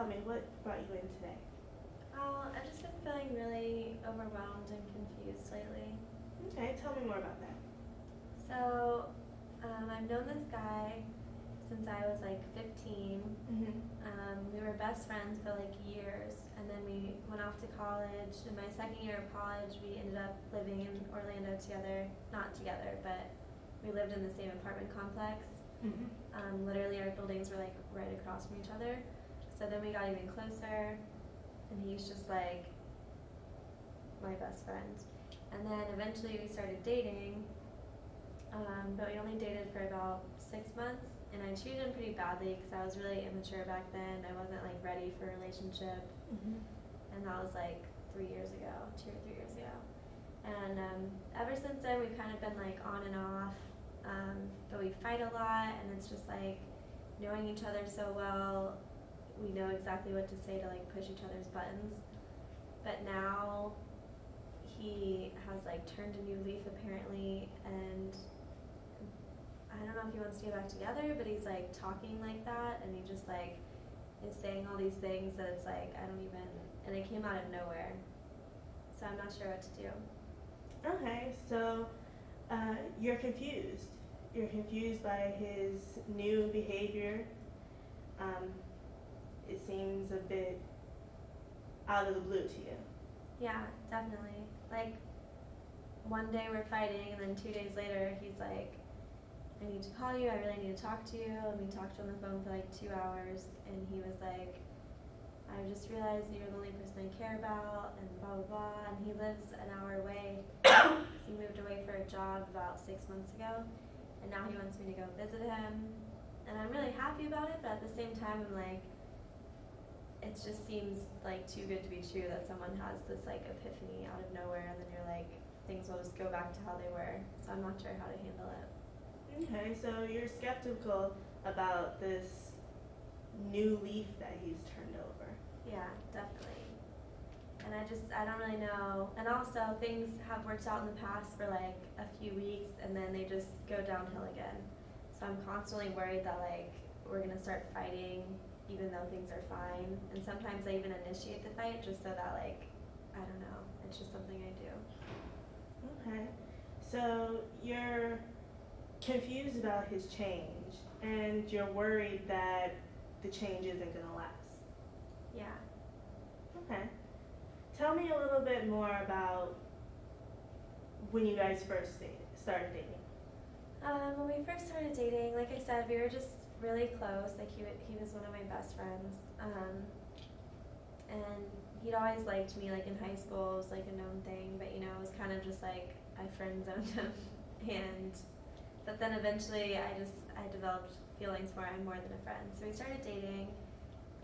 tell me, what brought you in today? I've just been feeling really overwhelmed and confused lately. Okay, tell me more about that. So, I've known this guy since I was like 15. Mm-hmm. We were best friends for like years, and then we went off to college. In my second year of college, we ended up living in Orlando together. Not together, but we lived in the same apartment complex. Mm-hmm. Literally, our buildings were like right across from each other. So then we got even closer, and he's just like my best friend. And then eventually we started dating, but we only dated for about 6 months, and I treated him pretty badly because I was really immature back then. I wasn't like ready for a relationship, Mm-hmm. and that was like 3 years ago, 2 or 3 years ago. And ever since then, we've kind of been like on and off, but we fight a lot, and it's just like knowing each other so well, we know exactly what to say to like push each other's buttons. But now he has like turned a new leaf apparently, and I don't know if he wants to get back together, but he's like talking like that, and he just like is saying all these things that it's like I don't even, and it came out of nowhere. So I'm not sure what to do. Okay, so you're confused. You're confused by his new behavior. It seems a bit out of the blue to you. Yeah, definitely. Like one day we're fighting, and then 2 days later he's like, I need to call you, I really need to talk to you. And we talked on the phone for like 2 hours, and he was like, I just realized you're the only person I care about, and blah blah blah. And he lives an hour away. He moved away for a job about 6 months ago, and now he wants me to go visit him. And I'm really happy about it, but at the same time I'm like, it just seems like too good to be true that someone has this like epiphany out of nowhere, and then you're like, things will just go back to how they were. So I'm not sure how to handle it. Okay, so you're skeptical about this new leaf that he's turned over. Yeah, definitely. And I don't really know. And also, things have worked out in the past for like a few weeks, and then they just go downhill again. So I'm constantly worried that like we're gonna start fighting, even though things are fine. And sometimes I even initiate the fight just so that like, I don't know, it's just something I do. Okay, so you're confused about his change, and you're worried that the change isn't gonna last. Yeah. Okay. Tell me a little bit more about when you guys first started dating. When we first started dating, like I said, we were just really close. Like he was one of my best friends, and he'd always liked me. Like in high school, it was like a known thing. But you know, it was kind of just like I friend zoned him, but then eventually I developed feelings for him more than a friend. So we started dating,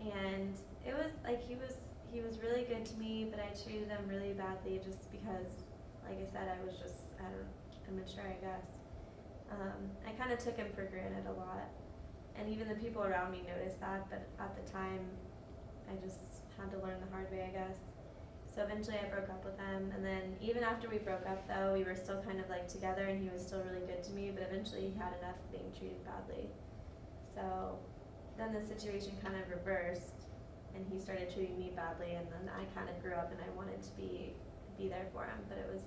and it was like he was really good to me, but I treated him really badly just because, like I said, I was just immature, I guess. I kind of took him for granted a lot, and even the people around me noticed that, but at the time I just had to learn the hard way, I guess. So eventually I broke up with him, and then even after we broke up though, we were still kind of like together, and he was still really good to me, but eventually he had enough of being treated badly. So then the situation kind of reversed, and he started treating me badly, and then I kind of grew up and I wanted to be there for him, but it was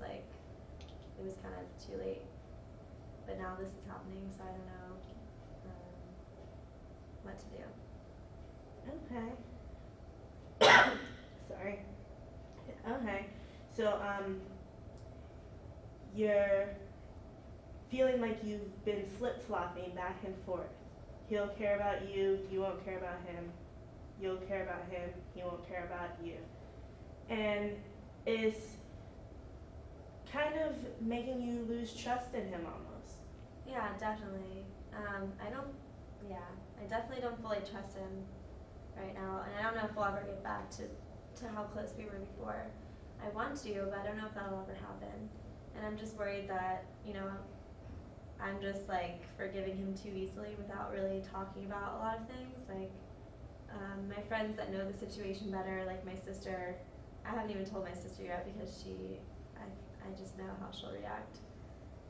kind of too late. But now this is happening, so I don't know what to do. Okay. Sorry. Okay. So you're feeling like you've been flip-flopping back and forth. He'll care about you, you won't care about him. You'll care about him, he won't care about you. And it's kind of making you lose trust in him almost. Yeah, definitely. I definitely don't fully trust him right now, and I don't know if we'll ever get back to how close we were before. I want to, but I don't know if that'll ever happen. And I'm just worried that, you know, I'm just like forgiving him too easily without really talking about a lot of things. Like, my friends that know the situation better, like my sister, I haven't even told my sister yet because I just know how she'll react.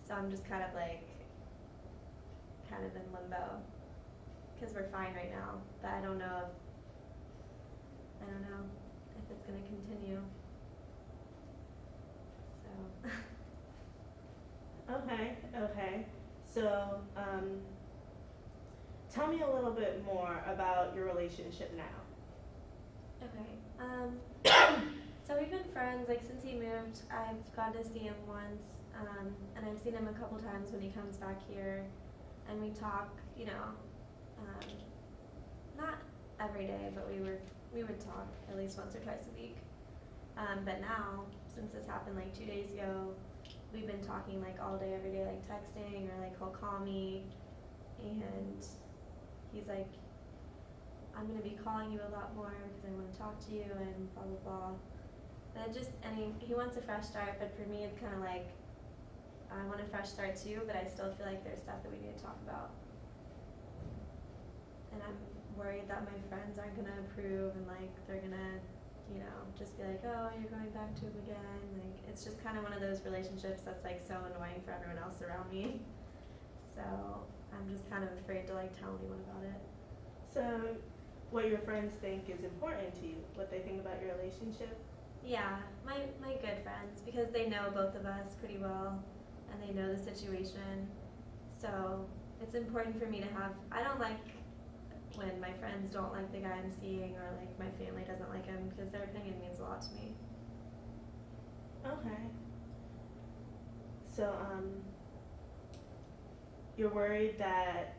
So I'm just kind of in limbo because we're fine right now, but I don't know if I don't know if it's going to continue. So. Okay. So, tell me a little bit more about your relationship now. Okay. So we've been friends, like, since he moved. I've gotten to see him once, and I've seen him a couple times when he comes back here, and we talk, not every day, but we would talk at least once or twice a week. But now, since this happened like 2 days ago, we've been talking like all day, every day, like texting, or like he'll call me, and he's like, I'm gonna be calling you a lot more because I want to talk to you and blah blah blah. And he wants a fresh start, but for me it's kind of like I want a fresh start too, but I still feel like there's stuff that we need to talk about. And I'm worried that my friends aren't gonna approve and like they're gonna, just be like, oh, you're going back to him again. Like it's just kind of one of those relationships that's like so annoying for everyone else around me. So I'm just kind of afraid to like tell anyone about it. So, what your friends think is important to you, what they think about your relationship? Yeah, my good friends, because they know both of us pretty well, and they know the situation. So it's important for me to have. I don't like when my friends don't like the guy I'm seeing, or like my family doesn't like him, because their opinion means a lot to me. Okay. So, you're worried that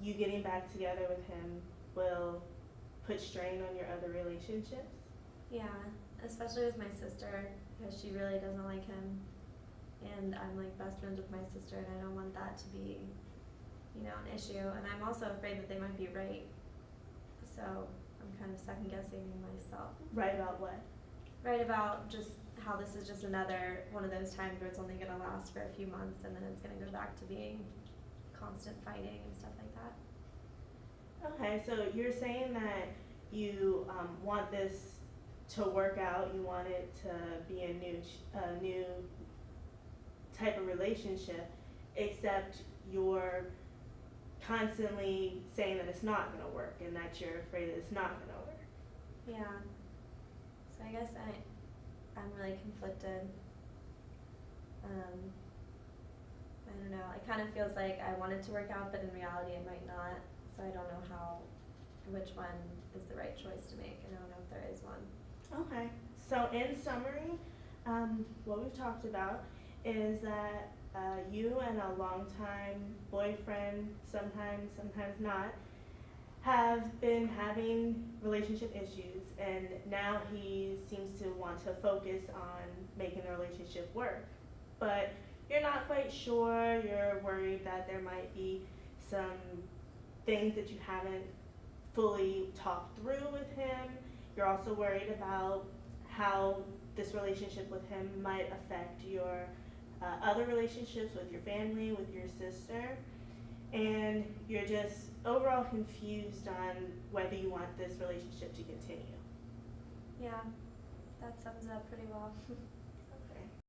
you getting back together with him will put strain on your other relationships? Yeah, especially with my sister, because she really doesn't like him, and I'm like best friends with my sister, and I don't want that to be, an issue. And I'm also afraid that they might be right, so I'm kind of second guessing myself. Right about what? Right about just how this is just another one of those times where it's only going to last for a few months, and then it's going to go back to being constant fighting and stuff like that. Okay, so you're saying that you want this to work out. You want it to be a new type of relationship, except you're constantly saying that it's not going to work, and that you're afraid that it's not going to work. Yeah. So I guess I'm really conflicted. I don't know. It kind of feels like I want it to work out, but in reality it might not. So I don't know which one is the right choice to make. I don't know if there is one. Okay. So in summary, what we've talked about is that you and a longtime boyfriend, sometimes not, have been having relationship issues, and now he seems to want to focus on making the relationship work. But you're not quite sure. You're worried that there might be some things that you haven't fully talked through with him. You're also worried about how this relationship with him might affect your other relationships with your family, with your sister, and you're just overall confused on whether you want this relationship to continue. Yeah, that sums it up pretty well.